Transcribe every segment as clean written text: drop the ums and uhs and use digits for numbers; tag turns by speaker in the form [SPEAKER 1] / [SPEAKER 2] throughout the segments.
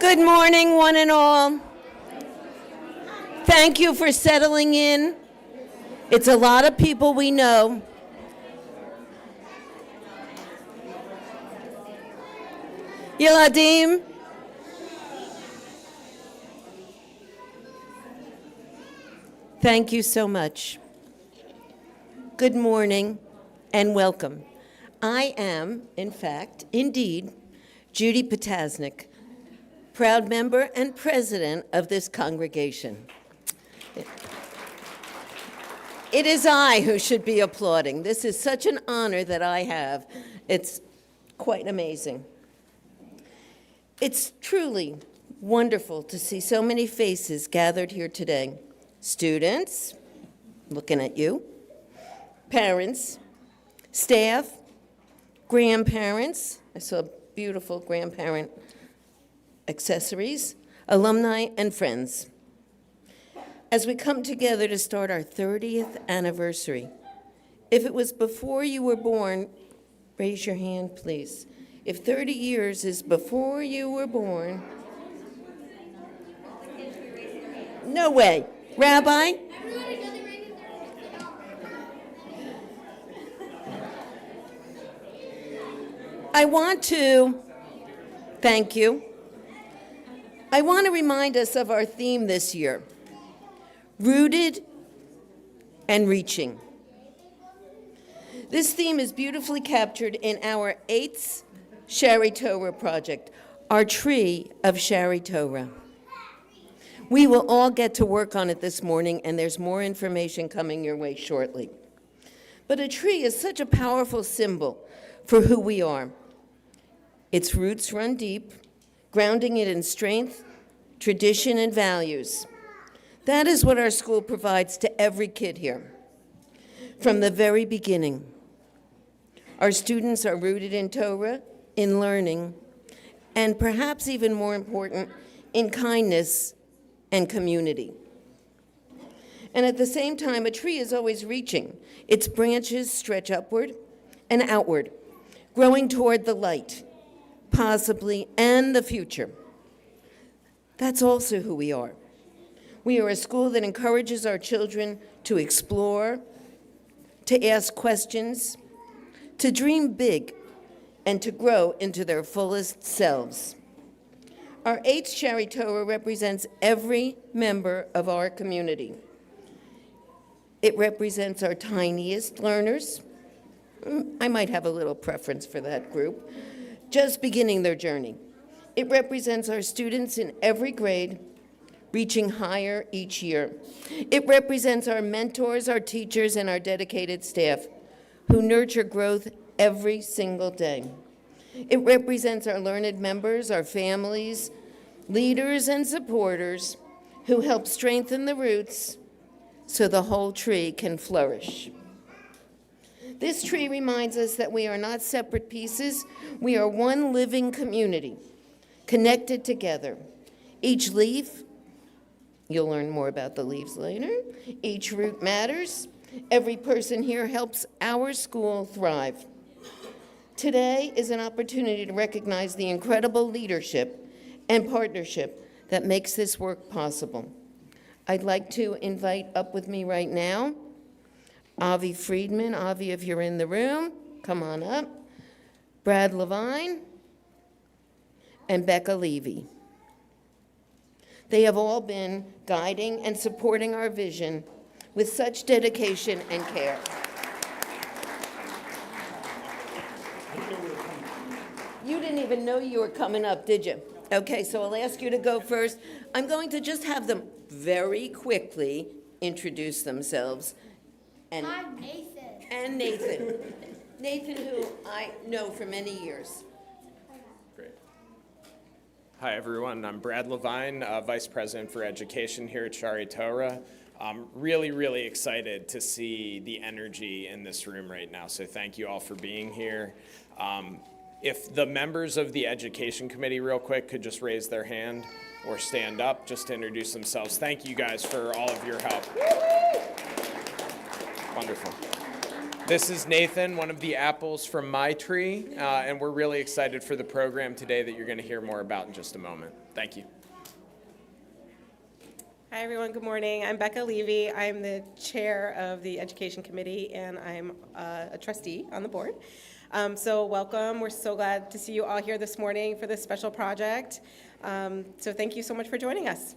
[SPEAKER 1] Good morning, one and all. Thank you for settling in. It's a lot of people we know. Yiladim. Thank you so much. Good morning and welcome. I am, in fact, indeed, Judy Potasnik, proud member and president of this congregation. It is I who should be applauding. This is such an honor that I have. It's quite amazing. It's truly wonderful to see so many faces gathered here today. Students, looking at you, parents, staff, grandparents, I saw beautiful grandparent accessories, alumni, and friends. As we come together to start our 30th anniversary, if it was before you were born, raise your hand, please. If 30 years is before you were born, no way. Rabbi? I want to, thank you. I want to remind us of our theme this year, rooted and reaching. This theme is beautifully captured in our 8th Shari Torah project, our tree of Shari Torah. We will all get to work on it this morning, and there's more information coming your way shortly. But a tree is such a powerful symbol for who we are. Its roots run deep, grounding it in strength, tradition, and values. That is what our school provides to every kid here. From the very beginning, our students are rooted in Torah, in learning, and perhaps even more important, in kindness and community. And at the same time, a tree is always reaching. Its branches stretch upward and outward, growing toward the light, possibly, and the future. That's also who we are. We are a school that encourages our children to explore, to ask questions, to dream big, and to grow into their fullest selves. Our 8th Shari Torah represents every member of our community. It represents our tiniest learners. I might have a little preference for that group, just beginning their journey. It represents our students in every grade, reaching higher each year. It represents our mentors, our teachers, and our dedicated staff who nurture growth every single day. It represents our learned members, our families, leaders, and supporters who help strengthen the roots so the whole tree can flourish. This tree reminds us that we are not separate pieces. We are one living community, connected together. Each leaf, you'll learn more about the leaves later, each root matters. Every person here helps our school thrive. Today is an opportunity to recognize the incredible leadership and partnership that makes this work possible. I'd like to invite up with me right now Avi Friedman. Avi, if you're in the room, come on up. Brad Levine and Becca Levy. They have all been guiding and supporting our vision with such dedication and care. You didn't even know you were coming up, did you? Okay, so I'll ask you to go first. I'm going to just have them very quickly introduce themselves. And
[SPEAKER 2] I'm Nathan.
[SPEAKER 1] And Nathan. Nathan, who I know for many years.
[SPEAKER 3] Great. Hi, everyone. I'm Brad Levine, Vice President for Education here at Shari Torah. I'm really excited to see the energy in this room right now, so thank you all for being here. If the members of the Education Committee real quick could just raise their hand or stand up just to introduce themselves. Thank you guys for all of your help. Wonderful. This is Nathan, one of the apples from my tree, and we're really excited for the program today that you're going to hear more about in just a moment. Thank you.
[SPEAKER 2] Hi, everyone. Good morning. I'm Becca Levy. I'm the chair of the Education Committee, and I'm a trustee on the board. So welcome. We're so glad to see you all here this morning for this special project. So thank you so much for joining us.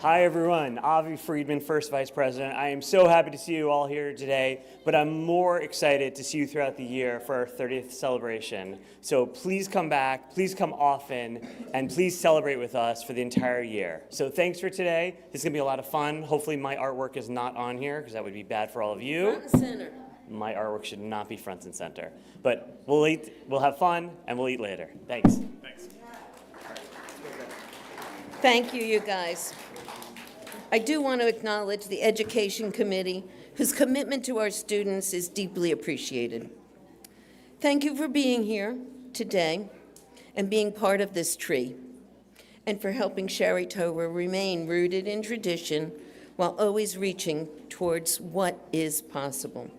[SPEAKER 4] Hi everyone, Avi Friedman, First Vice President. I am so happy to see you all here today, but I'm more excited to see you throughout the year for our 30th celebration. So please come back, please come often, and please celebrate with us for the entire year. So thanks for today. This is gonna be a lot of fun. Hopefully my artwork is not on here, because that would be bad for all of you.
[SPEAKER 1] Front and center.
[SPEAKER 4] My artwork should not be front and center. But we'll have fun, and we'll eat later. Thanks.
[SPEAKER 3] Thanks.
[SPEAKER 1] Thank you, you guys. I do want to acknowledge the Education Committee, whose commitment to our students is deeply appreciated. Thank you for being here today and being part of this tree, and for helping Shari Torah remain rooted in tradition while always reaching towards what is possible.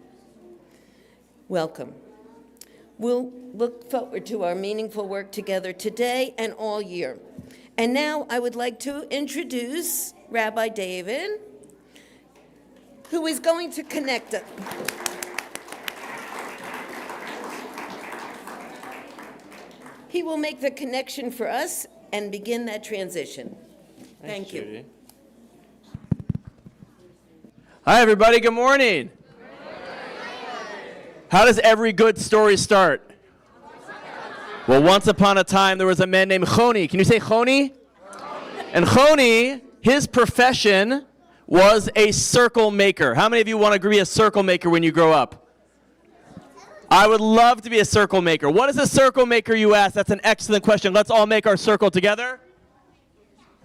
[SPEAKER 1] Welcome. We'll look forward to our meaningful work together today and all year. And now I would like to introduce Rabbi David, who is going to connect us. He will make the connection for us and begin that transition. Thank you.
[SPEAKER 4] Judy.
[SPEAKER 5] Hi, everybody. Good morning. How does every good story start? Well, once upon a time, there was a man named Choni. Can you say Choni? And Choni, his profession was a circle maker. How many of you want to be a circle maker when you grow up? I would love to be a circle maker. What is a circle maker, you ask? That's an excellent question. Let's all make our circle together.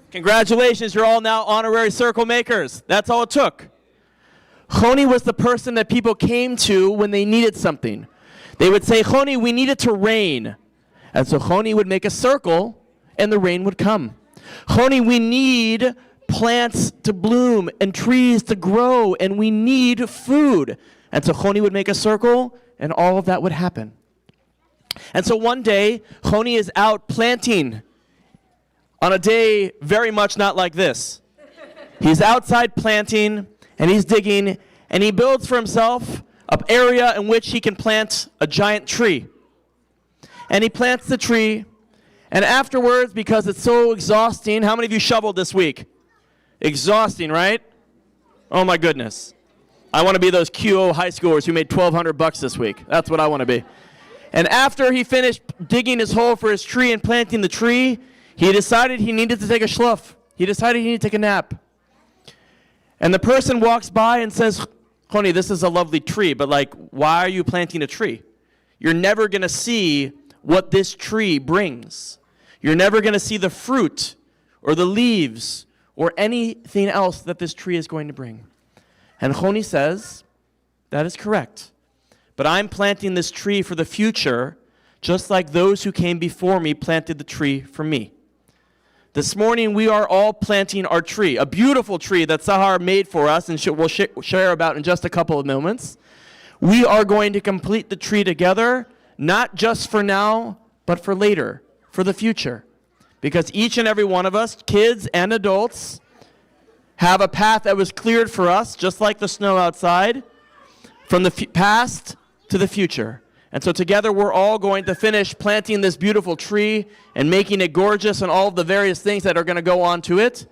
[SPEAKER 5] Congratulations, you're all now honorary circle makers. That's all it took. Choni was the person that people came to when they needed something. They would say, Choni, we need it to rain. And so Choni would make a circle, and the rain would come. Choni, we need plants to bloom and trees to grow, and we need food. And so Choni would make a circle, and all of that would happen. And so one day, Choni is out planting on a day very much not like this. He's outside planting, and he's digging, and he builds for himself an area in which he can plant a giant tree. And he plants the tree, and afterwards, because it's so exhausting, how many of you shoveled this week? Exhausting, right? Oh my goodness. I want to be those QO high schoolers who made $1,200 this week. That's what I want to be. And after he finished digging his hole for his tree and planting the tree, he decided he needed to take a schluff. He decided he needed to take a nap. And the person walks by and says, Choni, this is a lovely tree, but why are you planting a tree? You're never going to see what this tree brings. You're never going to see the fruit or the leaves or anything else that this tree is going to bring. And Choni says, that is correct. But I'm planting this tree for the future, just like those who came before me planted the tree for me. This morning, we are all planting our tree, a beautiful tree that Sahar made for us, and we'll share about in just a couple of moments. We are going to complete the tree together, not just for now, but for later, for the future. Because each and every one of us, kids and adults, have a path that was cleared for us, just like the snow outside, from the past to the future. And so together we're all going to finish planting this beautiful tree and making it gorgeous and all of the various things that are going to go on to it.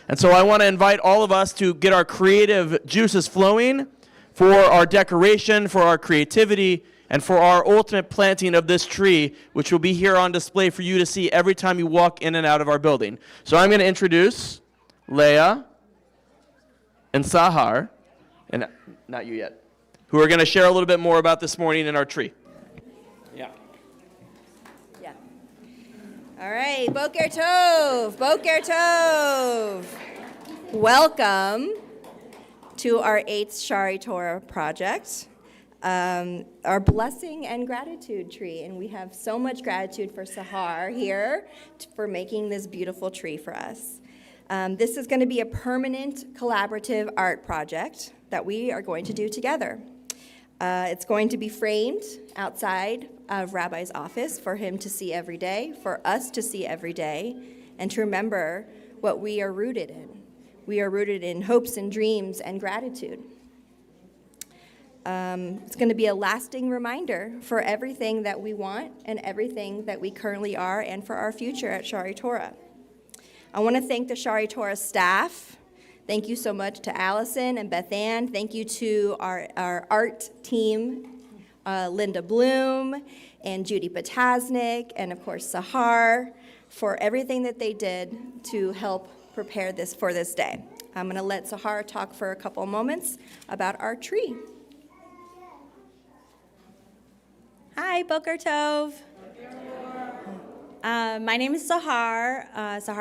[SPEAKER 5] And so I want to invite all of us to get our creative juices flowing for our decoration, for our creativity, and for our ultimate planting of this tree, which will be here on display for you to see every time you walk in and out of our building. So I'm going to introduce Leah and Sahar, and not you yet, who are going to share a little bit more about this morning in our tree.
[SPEAKER 3] Yeah.
[SPEAKER 6] Yeah. All right, Boker Tov, Boker Tov. Welcome to our 8th Shari Torah project, our blessing and gratitude tree. And we have so much gratitude for Sahar here for making this beautiful tree for us. This is going to be a permanent collaborative art project that we are going to do together. It's going to be framed outside of Rabbi's office for him to see every day, for us to see every day, and to remember what we are rooted in. We are rooted in hopes and dreams and gratitude. It's going to be a lasting reminder for everything that we want and everything that we currently are and for our future at Shari Torah. I want to thank the Shari Torah staff. Thank you so much to Allison and Beth Ann. Thank you to our art team, Linda Bloom and Judy Potasnik, and of course Sahar, for everything that they did to help prepare this for this day. I'm going to let Sahar talk for a couple moments about our tree.
[SPEAKER 7] Hi, Boker Tov. My name is Sahar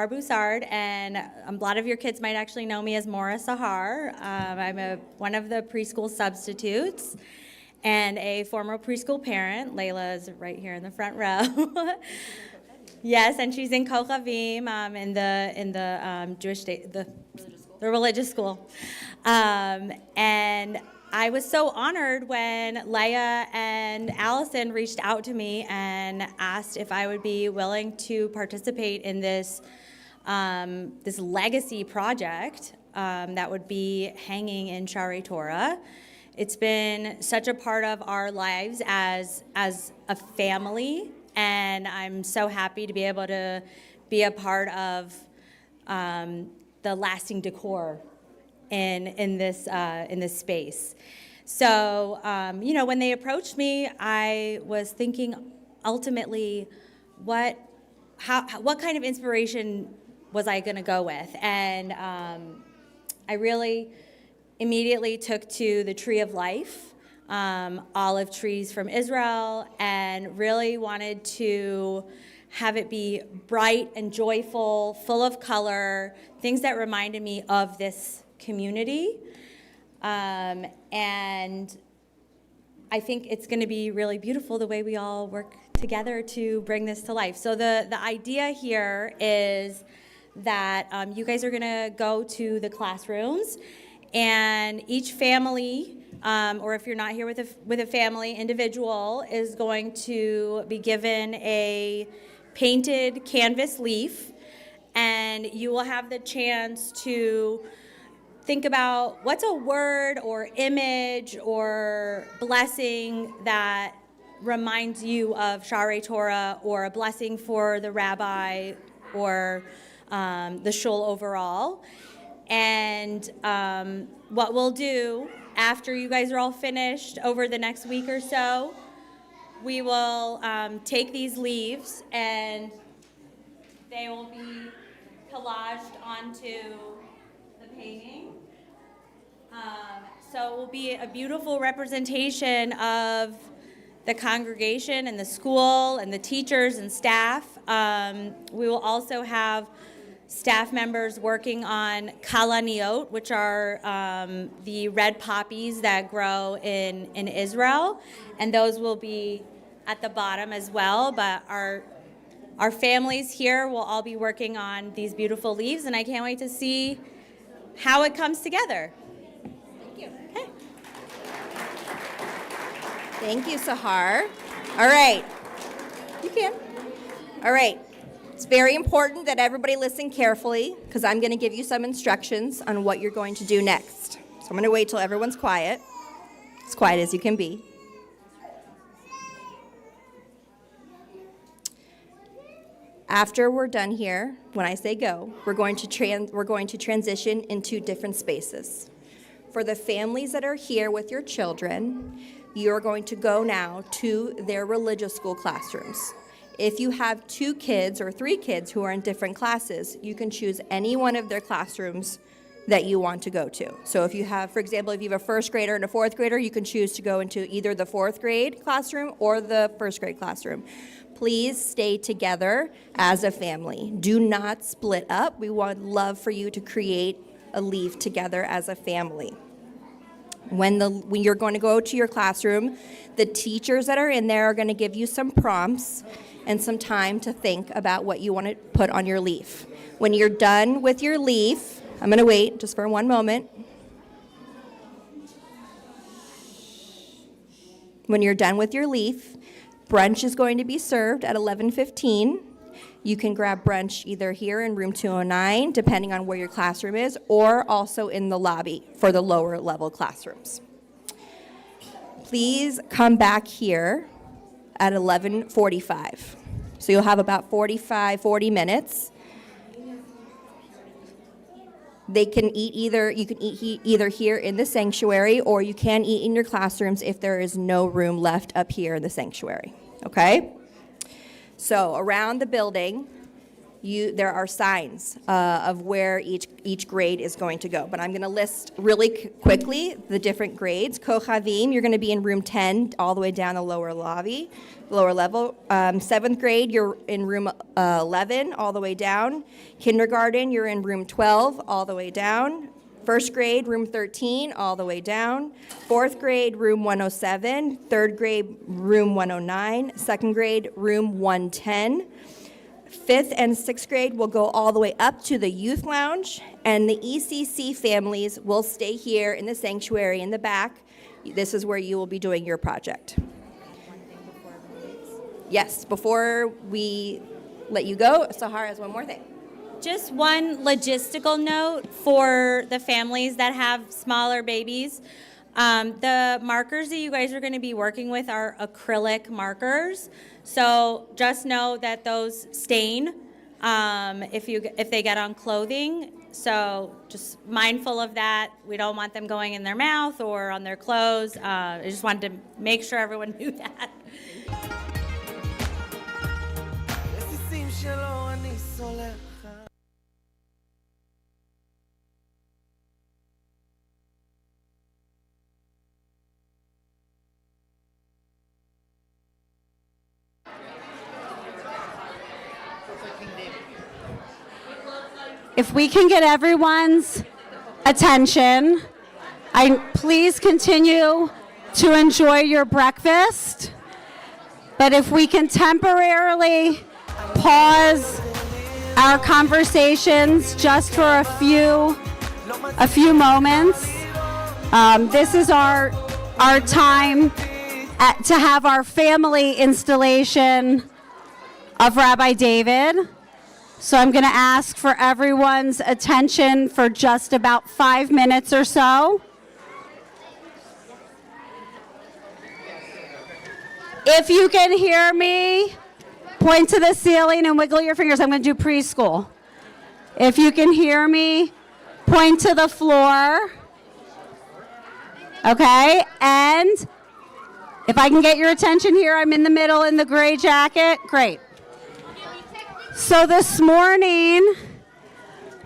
[SPEAKER 7] Boussard, and a lot of your kids might actually know me as Mora Sahar. I'm one of the preschool substitutes and a former preschool parent. Layla is right here in the front row. Yes, and she's in Kochavim in the Jewish the religious school. And I was so honored when Leah and Allison reached out to me and asked if I would be willing to participate in this this legacy project that would be hanging in Shari Torah. It's been such a part of our lives as a family, and I'm so happy to be able to be a part of the lasting decor in this space. So, when they approached me, I was thinking ultimately, what kind of inspiration was I going to go with? And I really immediately took to the Tree of Life, olive trees from Israel, and really wanted to have it be bright and joyful, full of color, things that reminded me of this community. And I think it's going to be really beautiful the way we all work together to bring this to life. So the idea here is that you guys are going to go to the classrooms, and each family, or if you're not here with a family, individual is going to be given a painted canvas leaf, and you will have the chance to think about what's a word or image or blessing that reminds you of Shari Torah, or a blessing for the rabbi or the shul overall. And what we'll do after you guys are all finished over the next week or so, we will take these leaves and they will be collaged onto the painting. So it will be a beautiful representation of the congregation and the school and the teachers and staff. We will also have staff members working on kalaniot, which are the red poppies that grow in Israel, and those will be at the bottom as well. But our families here will all be working on these beautiful leaves, and I can't wait to see how it comes together. Thank you. Okay.
[SPEAKER 6] Thank you, Sahar. All right. You can. All right. It's very important that everybody listen carefully, because I'm going to give you some instructions on what you're going to do next. So I'm going to wait till everyone's quiet, as quiet as you can be. After we're done here, when I say go, we're going to transition into different spaces. For the families that are here with your children, you're going to go now to their religious school classrooms. If you have 2 kids or 3 kids who are in different classes, you can choose any one of their classrooms that you want to go to. So if you have, for example, if you have a 1st grader and a 4th grader, you can choose to go into either the 4th grade classroom or the 1st grade classroom. Please stay together as a family. Do not split up. We would love for you to create a leaf together as a family. When you're going to go to your classroom, the teachers that are in there are going to give you some prompts and some time to think about what you want to put on your leaf. When you're done with your leaf, I'm going to wait just for one moment. When you're done with your leaf, brunch is going to be served at 11:15. You can grab brunch either here in room 209, depending on where your classroom is, or also in the lobby for the lower level classrooms. Please come back here at 11:45. So you'll have about 40 minutes. You can eat either here in the sanctuary, or you can eat in your classrooms if there is no room left up here in the sanctuary, okay? So around the building, there are signs of where each grade is going to go. But I'm going to list really quickly the different grades. Kochavim, you're going to be in room 10 all the way down the lower level. 7th grade, you're in room 11 all the way down. Kindergarten, you're in room 12 all the way down. 1st grade, room 13 all the way down. 4th grade, room 107. 3rd grade, room 109. 2nd grade, room 110. 5th and 6th grade will go all the way up to the youth lounge, and the ECC families will stay here in the sanctuary in the back. This is where you will be doing your project. Yes, before we let you go, Sahar has one more thing.
[SPEAKER 7] Just one logistical note for the families that have smaller babies. The markers that you guys are going to be working with are acrylic markers. So just know that those stain if they get on clothing. So just mindful of that. We don't want them going in their mouth or on their clothes. I just wanted to make sure everyone knew that.
[SPEAKER 8] If we can get everyone's attention, please continue to enjoy your breakfast. But if we can temporarily pause our conversations just for a few moments. This is our time to have our family installation of Rabbi David. So I'm going to ask for everyone's attention for just about 5 minutes or so. If you can hear me, point to the ceiling and wiggle your fingers. I'm going to do preschool. If you can hear me, point to the floor. Okay, and if I can get your attention here, I'm in the middle in the gray jacket. Great. So this morning,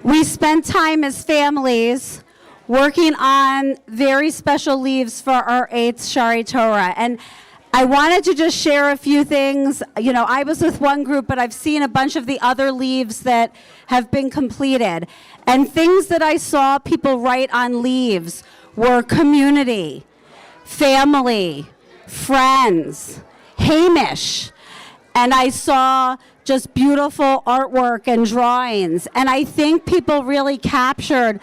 [SPEAKER 8] we spent time as families working on very special leaves for our 8th Shari Torah. And I wanted to just share a few things. You know, I was with one group, but I've seen a bunch of the other leaves that have been completed. And things that I saw people write on leaves were community, family, friends, Hamish. And I saw just beautiful artwork and drawings. And I think people really captured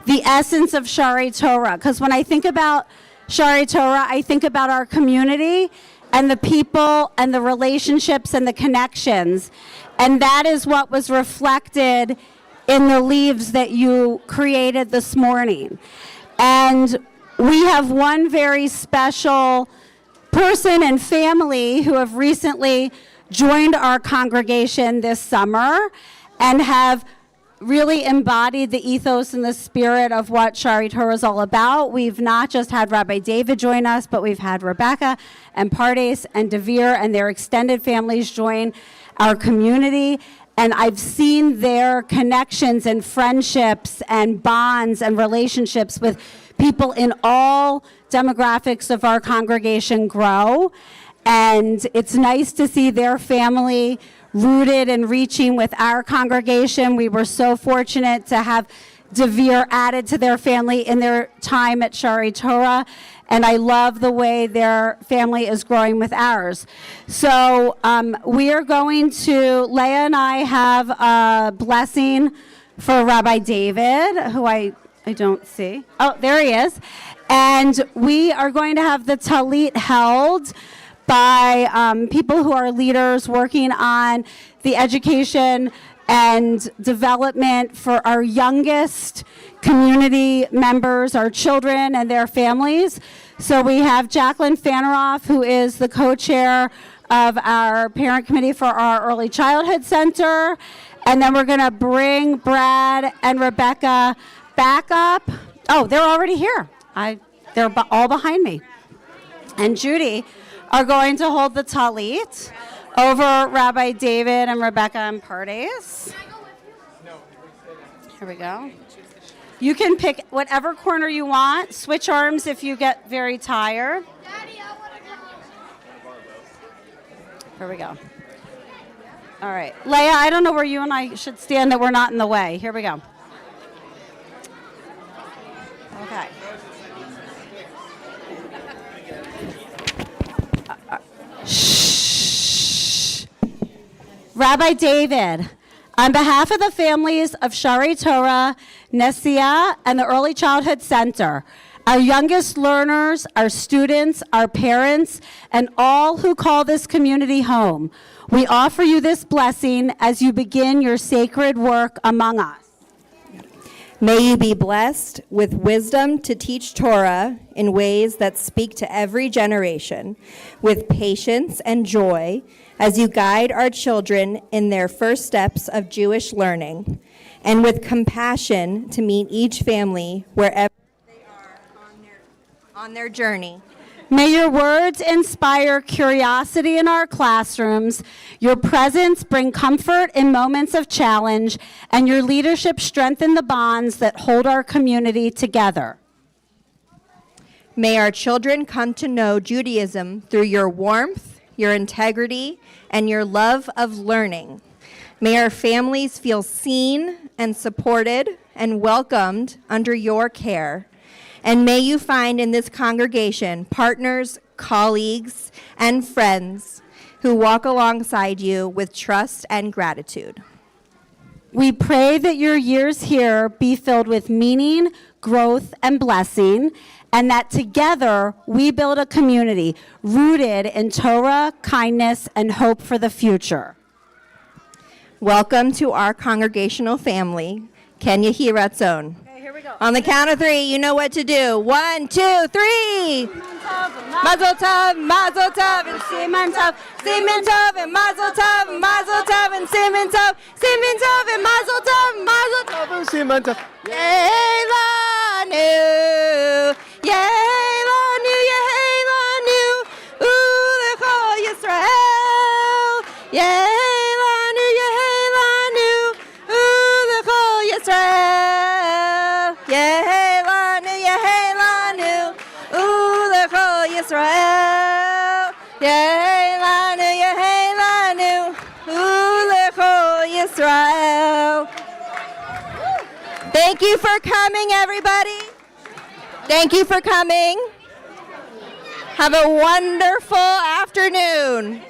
[SPEAKER 8] the essence of Shari Torah. Because when I think about Shari Torah, I think about our community and the people and the relationships and the connections. And that is what was reflected in the leaves that you created this morning. And we have one very special person and family who have recently joined our congregation this summer and have really embodied the ethos and the spirit of what Shari Torah is all about. We've not just had Rabbi David join us, but we've had Rebecca and Pardes and Devere and their extended families join our community. And I've seen their connections and friendships and bonds and relationships with people in all demographics of our congregation grow. And it's nice to see their family rooted and reaching with our congregation. We were so fortunate to have Devere added to their family in their time at Shari Torah, and I love the way their family is growing with ours. So we are going to, Leah and I have a blessing for Rabbi David, who I don't see. Oh, there he is. And we are going to have the talit held by people who are leaders working on the education and development for our youngest community members, our children and their families. So we have Jacqueline Faneroff, who is the co-chair of our parent committee for our early childhood center. And then we're gonna bring Brad and Rebecca back up. Oh, they're already here. They're all behind me. And Judy are going to hold the talit over Rabbi David and Rebecca and Pardes. Here we go. You can pick whatever corner you want. Switch arms if you get very tired. Here we go. All right. Leah, I don't know where you and I should stand that we're not in the way. Here we go. Okay. Shh. Rabbi David, on behalf of the families of Shari Torah, Nesia, and the Early Childhood Center, our youngest learners, our students, our parents, and all who call this community home, we offer you this blessing as you begin your sacred work among us.
[SPEAKER 6] May you be blessed with wisdom to teach Torah in ways that speak to every generation, with patience and joy as you guide our children in their first steps of Jewish learning, and with compassion to meet each family wherever they are on their journey.
[SPEAKER 8] May your words inspire curiosity in our classrooms, your presence bring comfort in moments of challenge, and your leadership strengthen the bonds that hold our community together.
[SPEAKER 6] May our children come to know Judaism through your warmth, your integrity, and your love of learning. May our families feel seen and supported and welcomed under your care. And may you find in this congregation partners, colleagues, and friends who walk alongside you with trust and gratitude.
[SPEAKER 8] We pray that your years here be filled with meaning, growth, and blessing, and that together we build a community rooted in Torah, kindness, and hope for the future.
[SPEAKER 6] Welcome to our congregational family, Kenya Hiratzon. On the count of three, you know what to do. 1, 2, 3. Mazel tov, mazel tov, and siman tov, and mazel tov, and siman tov, and mazel tov, and siman tov. Yeh lanu, yeh lanu, ulechol Yisrael. Yeh lanu, ulechol Yisrael. Yehelanu, ulechol Yisrael. Yehelanu, ulechol Yisrael. Thank you for coming, everybody. Thank you for coming. Have a wonderful afternoon.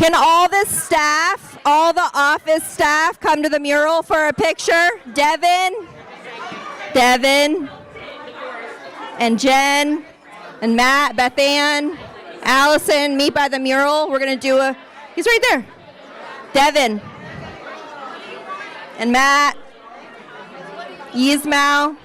[SPEAKER 6] Can all the staff, all the office staff come to the mural for a picture? Devin, and Jen, and Matt, Beth Ann, Allison, meet by the mural. We're gonna do he's right there. Devin, and Matt, Yismau,